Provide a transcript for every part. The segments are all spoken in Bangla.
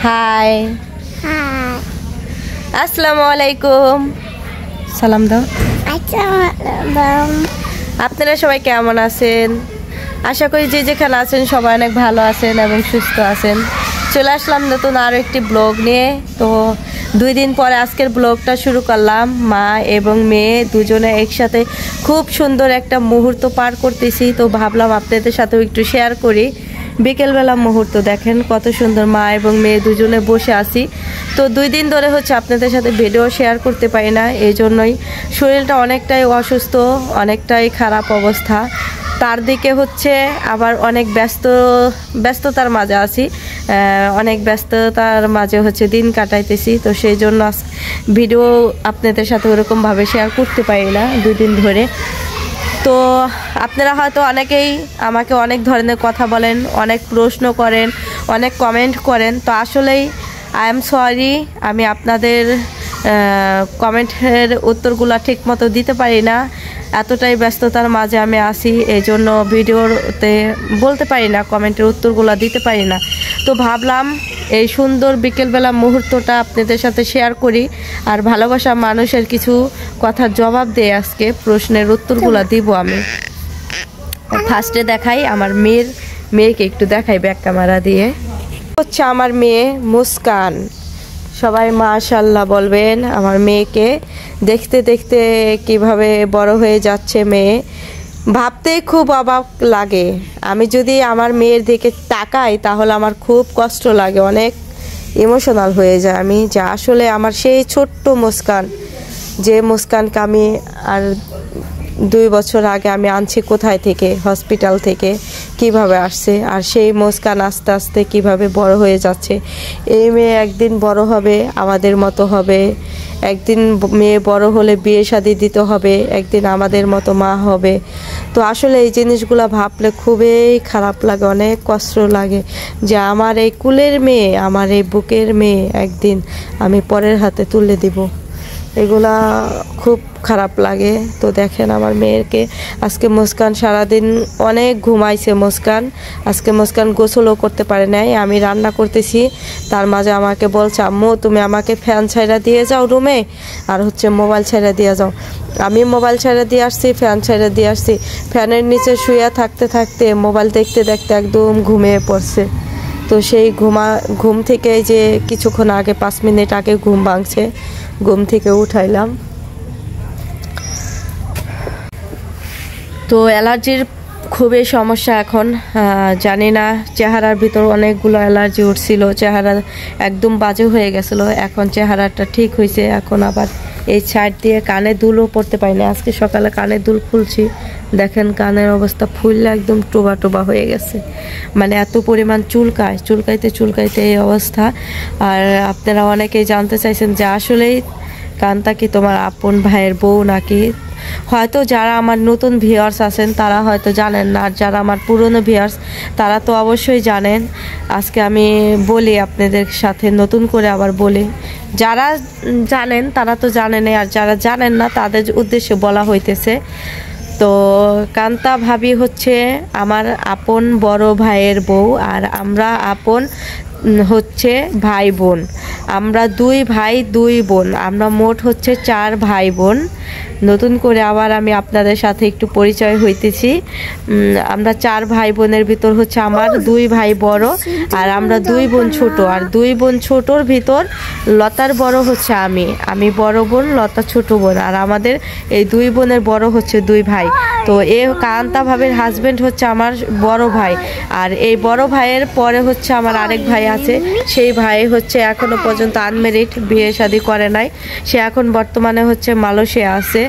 হাই হাই আসসালামু আলাইকুম সালাম দাও। আসসালাম। আপনারা সবাই কেমন আছেন? আশা করি যে যেখানে আছেন সবাই অনেক ভালো আছেন এবং সুস্থ আছেন। চলে আসলাম নতুন আরও একটি ব্লগ নিয়ে। তো 2 দিন পরে আজকের ব্লগটা শুরু করলাম। মা এবং মেয়ে দুজনে একসাথে খুব সুন্দর একটা মুহূর্ত পার করতেছি, তো ভাবলাম আপনাদের সাথেও একটু শেয়ার করি। বিকেলবেলা মুহূর্ত দেখেন কত সুন্দর, মা এবং মেয়ে দুজনে বসে আছি। তো 2 দিন ধরে হচ্ছে আপনাদের সাথে ভিডিও শেয়ার করতে পারি না, এই জন্যই শরীরটা অনেকটাই অসুস্থ, অনেকটাই খারাপ অবস্থা। তার দিকে হচ্ছে আবার অনেক ব্যস্ততার মাঝে আছি, অনেক ব্যস্ততার মাঝে হচ্ছে দিন কাটাইতেছি। তো সেই জন্য ভিডিও আপনাদের সাথে ওরকমভাবে শেয়ার করতে পারি না 2 দিন ধরে। তো আপনারা হয়তো অনেকেই আমাকে অনেক ধরনের কথা বলেন, অনেক প্রশ্ন করেন, অনেক কমেন্ট করেন। তো আসলেই আই এম সরি, আমি আপনাদের কমেন্টের উত্তরগুলো ঠিক মতো দিতে পারি না, এতটাই ব্যস্ততার মাঝে আমি আসি, এই জন্য ভিডিওতে বলতে পারি না, কমেন্টের উত্তরগুলো দিতে পারি না। তো ভাবলাম এই সুন্দর বিকেলবেলা মুহূর্তটা আপনাদের সাথে শেয়ার করি, আর ভালোবাসা মানুষের কিছু কথার জবাব দিয়ে আজকে প্রশ্নের উত্তরগুলো দিব আমি। ফার্স্টে দেখাই আমার মেয়েকে একটু দেখাই ব্যাক ক্যামেরা দিয়ে। হচ্ছে আমার মেয়ে মুস্কান, সবাই মাশাআল্লাহ বলবেন আমার মেয়েকে। দেখতে দেখতে কিভাবে বড় হয়ে যাচ্ছে মেয়ে, ভাবতেই খুব অবাক লাগে। আমি যদি আমার মেয়ের দিকে তাকাই তাহলে আমার খুব কষ্ট লাগে, অনেক ইমোশনাল হয়ে যায় আমি, যে আসলে আমার সেই ছোট্ট মুস্কান, যে মুস্কানকে আমি আর 2 বছর আগে আমি আনছি কোথায় থেকে, হসপিটাল থেকে কিভাবে আসছে, আর সেই মুস্কান আস্তে আস্তে কিভাবে বড় হয়ে যাচ্ছে। এই মেয়ে একদিন বড় হবে, আমাদের মতো হবে, একদিন মেয়ে বড় হলে বিয়ে শাদী দিতে হবে, একদিন আমাদের মতো মা হবে। তো আসলে এই জিনিসগুলো ভাবলে খুবই খারাপ লাগে, অনেক কষ্ট লাগে যে আমার এই কুলের মেয়ে, আমার এই বুকের মেয়ে একদিন আমি পরের হাতে তুলে দিব, এগুলা খুব খারাপ লাগে। তো দেখেন আমার মেয়েকে আজকে মুস্কান সারাদিন অনেক ঘুমাইছে। আজকে মুস্কান গোসলও করতে পারে নাই, আমি রান্না করতেছি তার মাঝে আমাকে বলছে আম্মু তুমি আমাকে ফ্যান ছাইড়া দিয়ে যাও রুমে, আর হচ্ছে মোবাইল ছাইড়া দিয়ে যাও। আমি মোবাইল ছাইড়া দিয়ে আসছি, ফ্যান ছাইড়া দিয়ে আসছি, ফ্যানের নিচে শুয়ে থাকতে থাকতে মোবাইল দেখতে দেখতে একদম ঘুমিয়ে পড়ছে। তো সেই ঘুম থেকে যে কিছুক্ষণ আগে 5 মিনিট আগে ঘুম ভাঙছে, ঘুম থেকে উঠাইলাম। তো অ্যালার্জির খুবই সমস্যা এখন, জানি না, চেহারার ভিতর অনেকগুলো অ্যালার্জি উঠছিল, চেহারা একদম বাজে হয়ে গেছিলো, এখন চেহারাটা ঠিক হয়েছে। এখন আবার এই সাইড দিয়ে কানে দুলও পড়তে পারি না, আজকে সকালে কানে দুল খুলছি, দেখেন কানের অবস্থা ফুললে একদম টোবা টোবা হয়ে গেছে, মানে এত পরিমাণ চুলকাইতে এই অবস্থা। আর আপনারা অনেকেই জানতে চাইছেন যে আসলেই কান্তা কি তোমার আপন ভাইয়ের বউ নাকি। হয়তো যারা আমার নতুন ভিউয়ার্স আছেন তারা হয়তো জানেন না, আর যারা আমার পুরনো ভিউয়ার্স তারা তো অবশ্যই জানেন। আজকে আমি বলি আপনাদের সাথে নতুন করে আবার বলি, যারা জানেন তারা তো জানেনই, আর যারা জানেন না তাদের উদ্দেশ্যে বলা হইতেছে। তো কান্তা ভাবি হচ্ছে আমার আপন বড় ভাইয়ের বউ, আর আমরা আপন হচ্ছে ভাই বোন, আমরা 2 ভাই 2 বোন, আমরা মোট হচ্ছে 4 ভাই বোন। নতুন করে আবার আমি আপনাদের সাথে একটু পরিচয় হইতেছি। আমরা 4 ভাই বোনের ভিতর হচ্ছে আমার 2 ভাই বড়, আর আমরা 2 বোন ছোট, আর 2 বোন ছোটর ভিতর লতার বড় হচ্ছে আমি বড় বোন, লতা ছোট বোন, আর আমাদের এই 2 বোনের বড় হচ্ছে 2 ভাই। তো এই কান্তা ভাবির হাজবেন্ড হচ্ছে আমার বড় ভাই, আর এই বড় ভাইয়ের পরে হচ্ছে আমার আরেক ভাই আছে, সেই ভাই হচ্ছে এখনো পর্যন্ত আনমেরিড, বিয়ে শাদী করে নাই, সে এখন বর্তমানে হচ্ছে মালয়েশিয়া আছে।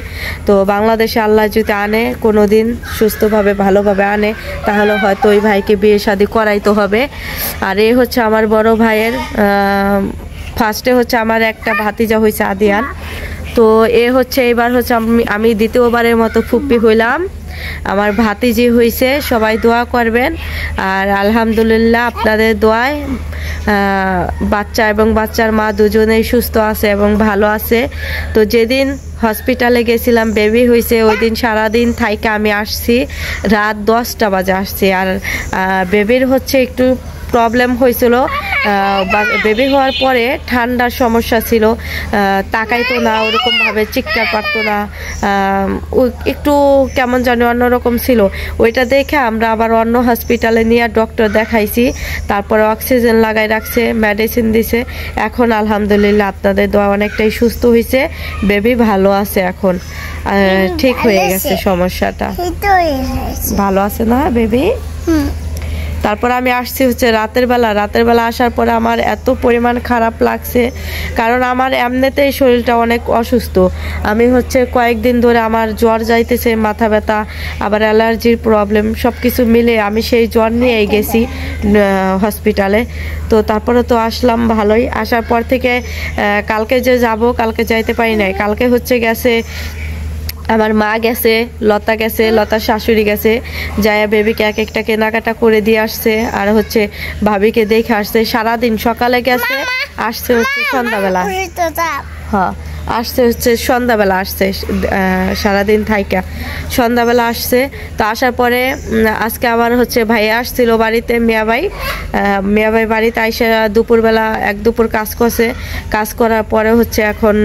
তো বাংলাদেশে আল্লাহ যদি আনে, কোনো দিন সুস্থভাবে ভালোভাবে আনে, তাহলে হয়তো ওই ভাইকে বিয়ে শাদী করাইতে হবে। আর এই হচ্ছে আমার বড় ভাইয়ের ফার্স্টে হচ্ছে আমার একটা ভাতিজা হয়েছে আদিয়ান। তো এ হচ্ছে এবার হচ্ছে আমি দ্বিতীয়বারের মতো ফুপ্পি হইলাম, আমার ভাতিজি হয়েছে। সবাই দোয়া করবেন, আর আলহামদুলিল্লাহ আপনাদের দোয়ায় বাচ্চা এবং বাচ্চার মা দুজনেই সুস্থ আছে এবং ভালো আছে। তো যেদিন হসপিটালে গেছিলাম বেবি হয়েছে, ওই দিন সারাদিন থাইকে আমি আসছি, রাত 10টা বাজে আসছি। আর বেবির হচ্ছে একটু প্রবলেম হয়েছিল, বেবি হওয়ার পরে ঠান্ডার সমস্যা ছিল, তাকাইতো না, ওরকমভাবে চিৎকার পারতো না, একটু কেমন জানি অন্যরকম ছিল। ওইটা দেখে আমরা আবার অন্য হসপিটালে নিয়ে ডক্টর দেখাইছি, তারপরে অক্সিজেন লাগাই রাখছে, মেডিসিন দিছে। এখন আলহামদুলিল্লাহ আপনাদের দোয়া অনেকটাই সুস্থ হয়েছে, বেবি ভালো আছে, এখন ঠিক হয়ে গেছে সমস্যাটা, ভালো আছে না বেবি। তারপর আমি আসছি হচ্ছে রাতের বেলা আসার পরে আমার এত পরিমাণ খারাপ লাগছে, কারণ আমার এমনিতেই শরীরটা অনেক অসুস্থ। আমি হচ্ছে কয়েকদিন ধরে আমার জ্বর যাইতেছে, মাথা ব্যথা, আবার অ্যালার্জির প্রবলেম, সব কিছু মিলে আমি সেই জ্বর নিয়েই গেছি হসপিটালে। তো তারপরে তো আসলাম ভালোই, আসার পর থেকে কালকে যে যাব, কালকে যাইতে পারি নাই। কালকে হচ্ছে গেছে আমার মা গেছে, লতা গেছে, লতার শাশুড়ি গেছে, যায়া বেবিকে এক একটা কেনাকাটা করে দিয়ে আসছে, আর হচ্ছে ভাবিকে দেখে আসছে। সারাদিন সকালে গেছে, আসছে হচ্ছে সন্ধ্যাবেলা, হ্যাঁ আসছে হচ্ছে সন্ধ্যাবেলা, আসছে সারাদিন থাইকা সন্ধ্যাবেলা আসছে। তো আসার পরে আজকে আবার হচ্ছে ভাই আসছিল বাড়িতে, মিয়াভাই বাড়িতে আইসা দুপুরবেলা এক দুপুর কাজ করছে, কাজ করার পরে হচ্ছে এখন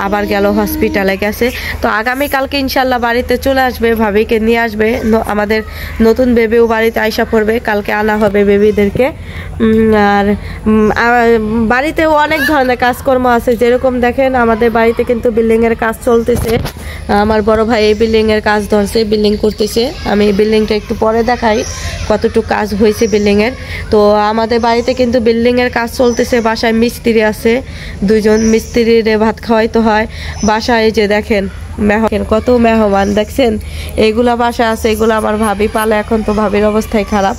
আবার গেল হসপিটালে গেছে। তো আগামীকালকে ইনশাল্লাহ বাড়িতে চলে আসবে, ভাবিকে নিয়ে আসবে, আমাদের নতুন বেবিও বাড়িতে আইসা পড়বে, কালকে আনা হবে বেবিদেরকে। আর বাড়িতেও অনেক ধরনের কাজকর্ম আছে, যেরকম দেখেন আমাদের বাড়িতে কিন্তু বিল্ডিং এর কাজ চলতেছে। আমার বড় ভাই এই বিল্ডিং এর কাজ ধরছে, বিল্ডিং করতেছে। আমি বিল্ডিংটা একটু পরে দেখাই কতটুকু কাজ হয়েছে বিল্ডিং এর। তো আমাদের বাড়িতে কিন্তু বিল্ডিং এর কাজ চলতেছে, বাসায় মিস্ত্রি আছে, 2 জন মিস্ত্রির ভাত খাওয়াইতে হয় বাসায়। যে দেখেন কত মেহমান দেখছেন, এইগুলা বাসা আছে, এগুলো আমার ভাবি পালে, এখন তো ভাবির অবস্থায় খারাপ।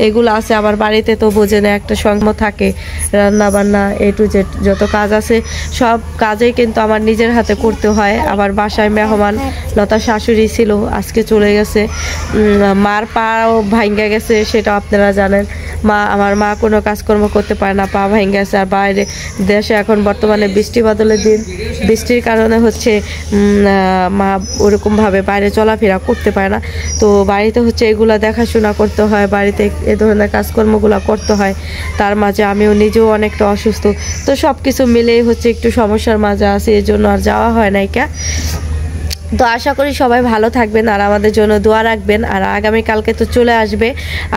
এগুলো আছে আমার বাড়িতে, তো বোঝে না একটা সঙ্গ থাকে, রান্না বান্না এ টু জেড যত কাজ আছে সব কাজেই কিন্তু আমার নিজের হাতে করতে হয়। আবার বাসায় মেহমান, লতা শাশুড়ি ছিল, আজকে চলে গেছে। মার পাও ভাঙ্গা গেছে, সেটা আপনারা জানেন। আমার মা কোনো কাজকর্ম করতে পারে না, পা ভাঙ্গা গেছে। আর বাইরে দেশে এখন বর্তমানে বৃষ্টি বাদলের দিন, বৃষ্টির কারণে হচ্ছে মা ওরকমভাবে বাইরে চলাফেরা করতে পারে না। তো বাড়িতে হচ্ছে এগুলা দেখাশোনা করতে হয়, বাড়িতে এ ধরনের কাজকর্মগুলো করতে হয়। তার মাঝে আমিও নিজেও অনেকটা অসুস্থ, তো সব কিছু মিলেই হচ্ছে একটু সমস্যার মাঝে আছে, এর জন্য আর যাওয়া হয় নাই। তো আশা করি সবাই ভালো থাকবেন আর আমাদের জন্য দোয়া রাখবেন। আর আগামীকালকে তো চলে আসবে,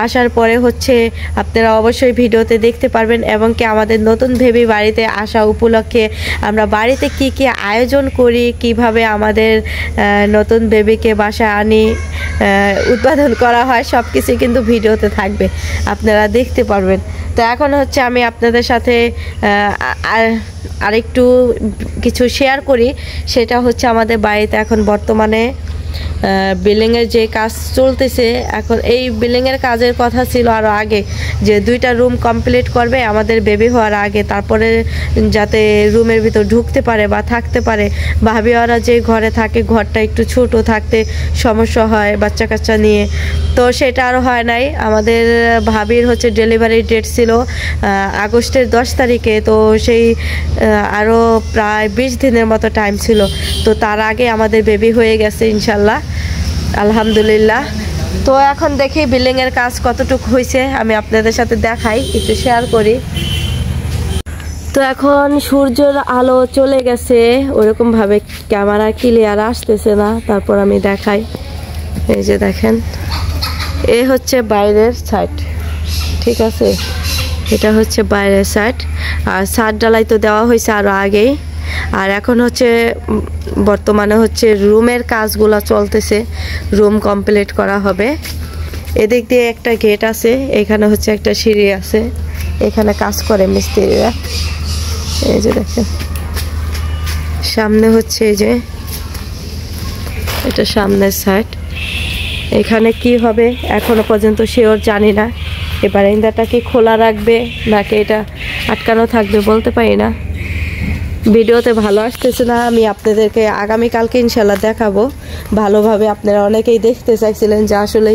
আসার পরে হচ্ছে আপনারা অবশ্যই ভিডিওতে দেখতে পারবেন, এবং কি আমাদের নতুন বেবি বাড়িতে আসা উপলক্ষে আমরা বাড়িতে কি কি আয়োজন করি, কিভাবে আমাদের নতুন বেবিকে বাসায় আনি, উদ্বোধন করা হয়, সব কিছু কিন্তু ভিডিওতে থাকবে, আপনারা দেখতে পারবেন। তো এখন হচ্ছে আমি আপনাদের সাথে আরেকটু কিছু শেয়ার করি, সেটা হচ্ছে আমাদের বাড়িতে এখন বর্তমানে বিল্ডিংয়ের যে কাজ চলতেছে। এখন এই বিল্ডিংয়ের কাজের কথা ছিল আরও আগে, যে 2টা রুম কমপ্লিট করবে আমাদের বেবি হওয়ার আগে, তারপরে যাতে রুমের ভিতর ঢুকতে পারে বা থাকতে পারে। ভাবি ওরা যে ঘরে থাকে, ঘরটা একটু ছোট থাকতে সমস্যা হয় বাচ্চা কাচ্চা নিয়ে, তো সেটা আর হয় নাই। আমাদের ভাবির হচ্ছে ডেলিভারি ডেট ছিল আগস্টের 10 তারিখে, তো সেই আরও প্রায় 20 দিনের মতো টাইম ছিল। তো তার আগে আমাদের বেবি হয়ে গেছে ইনশাল্লাহ, আলহামদুলিল্লাহ। তো এখন দেখি বিল্ডিংয়ের কাজ কতটুকু হয়েছে, আমি আপনাদের সাথে দেখাই, একটু শেয়ার করি। তো এখন সূর্যের আলো চলে গেছে, ওরকমভাবে ক্যামেরা ক্লিয়ার আসতেছে না, তারপর আমি দেখাই। এই যে দেখেন, এ হচ্ছে বাইরের সাইড, ঠিক আছে, এটা হচ্ছে বাইরের সাইড। আর ছাদ ঢালাই তো দেওয়া হয়েছে আরও আগেই। আর এখন হচ্ছে বর্তমানে হচ্ছে রুমের কাজগুলো চলতেছে, রুম কমপ্লিট করা হবে। এদিক দিয়ে একটা গেট আছে, এখানে হচ্ছে একটা সিঁড়ি আছে, এখানে কাজ করে মিস্ত্রিরা। এই যে দেখেন সামনে হচ্ছে, এই যে এটা সামনের সাইড। এখানে কি হবে এখনো পর্যন্ত শিওর জানি না, এই বারান্দাটা কি খোলা রাখবে নাকি এটা আটকানো থাকবে বলতে পারি না। ভিডিওতে ভালো আসতেছে না, আমি আপনাদেরকে আগামীকালকে ইনশাল্লাহ দেখাবো ভালোভাবে। আপনারা অনেকেই দেখতে চাইছিলেন যে আসলে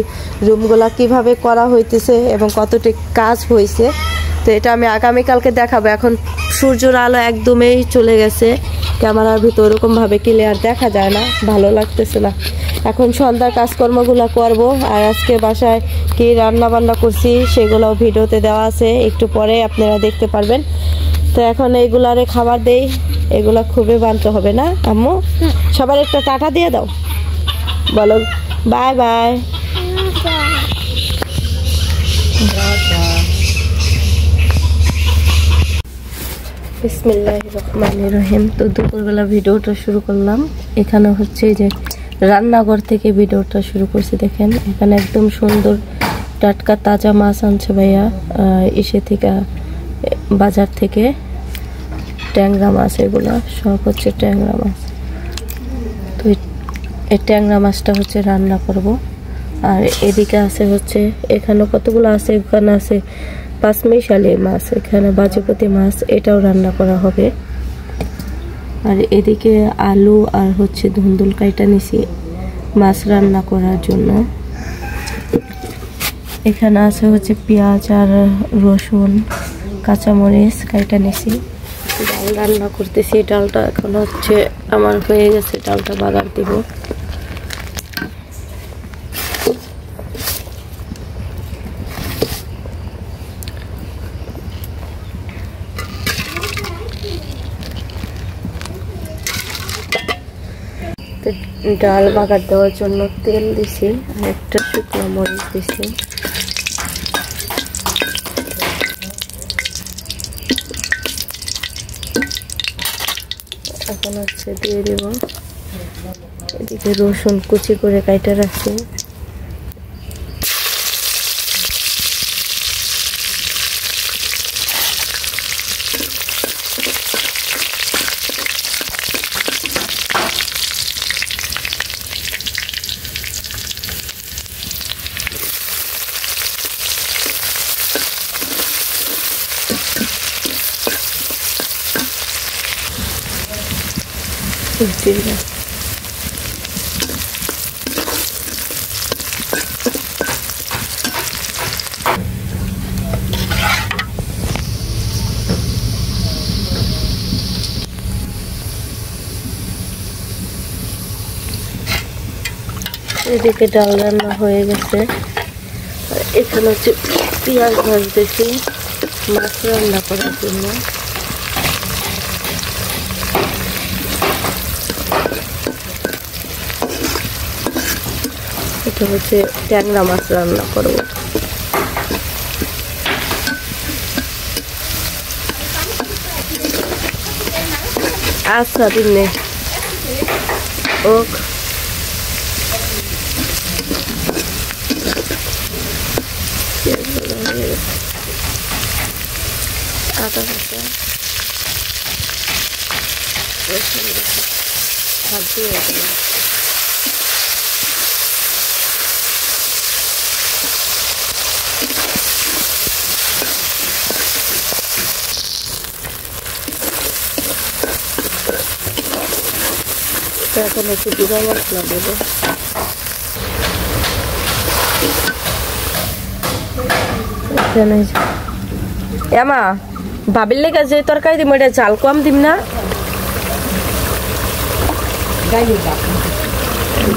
রুমগুলা কিভাবে করা হইতেছে এবং কতটি কাজ হয়েছে, তো এটা আমি আগামীকালকে দেখাবো। এখন সূর্যের আলো একদমই চলে গেছে, ক্যামেরার ভিতর ওরকমভাবে ক্লিয়ার দেখা যায় না, ভালো লাগতেছে না। এখন সন্ধ্যার কাজকর্মগুলো করব। আর আজকে বাসায় কি রান্না বান্না করছি সেগুলোও ভিডিওতে দেওয়া আছে, একটু পরে আপনারা দেখতে পারবেন। তো এখন এইগুলারে খাবার দেই, এগুলা খুবই বানতে হবে না আম্মু? সবার একটা টাটা দিয়ে দাও, বলো বাই বাই। বিসমিল্লাহির রহমানির রহিম। তো দুপুরবেলা ভিডিওটা শুরু করলাম। এখানে হচ্ছে যে রান্নাঘর থেকে ভিডিওটা শুরু করছি। দেখেন এখানে একদম সুন্দর টাটকা তাজা মাছ আনছে ভাইয়া এসে থেকে, বাজার থেকে। ট্যাংরা মাছ, এগুলা সব হচ্ছে ট্যাংরা মাছ। তো এই ট্যাংরা মাছটা হচ্ছে রান্না করব। আর এদিকে আছে হচ্ছে, এখানে কতগুলো আছে, এখানে আছে পাঁচমিশালি মাছ, এখানে বাজুপতি মাছ, এটাও রান্না করা হবে। আর এদিকে আলু আর হচ্ছে ধুন্দুল কাইটা নিছি মাছ রান্না করার জন্য। এখানে আছে হচ্ছে পেঁয়াজ আর রসুন, কাঁচামরিচ কাইটা নিছি। ডাল রান্না করতেছি, ডালটা এখন হচ্ছে আমার হয়ে গেছে, ডালটা বাগার দিব। ডাল বাগার দেওয়ার জন্য তেল দিছি আর একটা শুকনো মরিচ দিছি। এখন হচ্ছে দিয়ে দেব। এদিকে রসুন কুচি করে কাইটা রাখছি। এদিকে ডাল রান্না হয়ে গেছে। এখানে হচ্ছে পেঁয়াজ ভাজতেছি মাছ রান্না করার জন্য। এটা হচ্ছে ট্যাংরা মাছ রান্না করব। আচ্ছা দিনে ওক আটা কাটা হাত দিয়ে এখন একটু জিরা মশলা দেবো। এমা ভাবির লেগে যে তরকারি দিম ওটা চাল কম দিম না,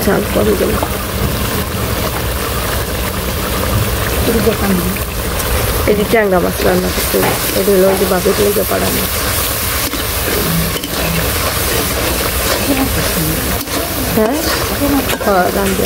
চাল কম দিম। এটি ট্যাংরা মাছ রান্না করতে, এটি হলো যে ভাবির লেগে পাড়ানো। হ্যাঁ রান্না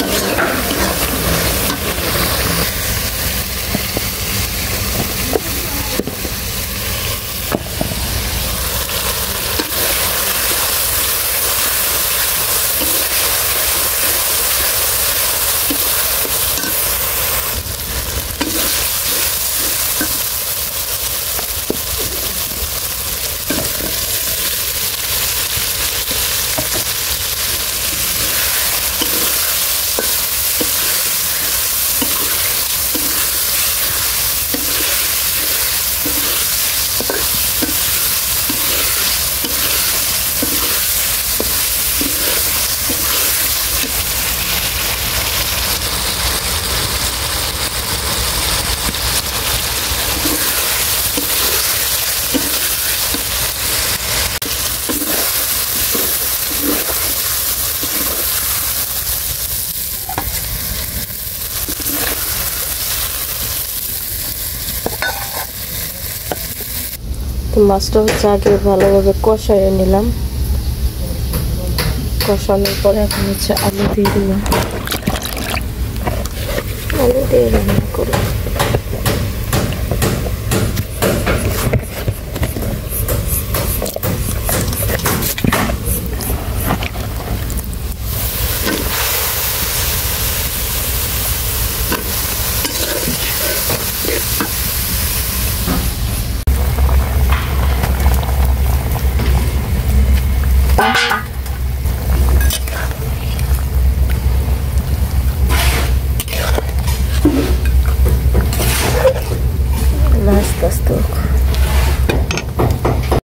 মাছটা হচ্ছে আগে ভালোভাবে কষাইয়ে নিলাম, কষানোর পরে এখন হচ্ছে আলু দিয়ে দিলাম, আলু দিয়ে রান্না করব। আস্তে আস্তে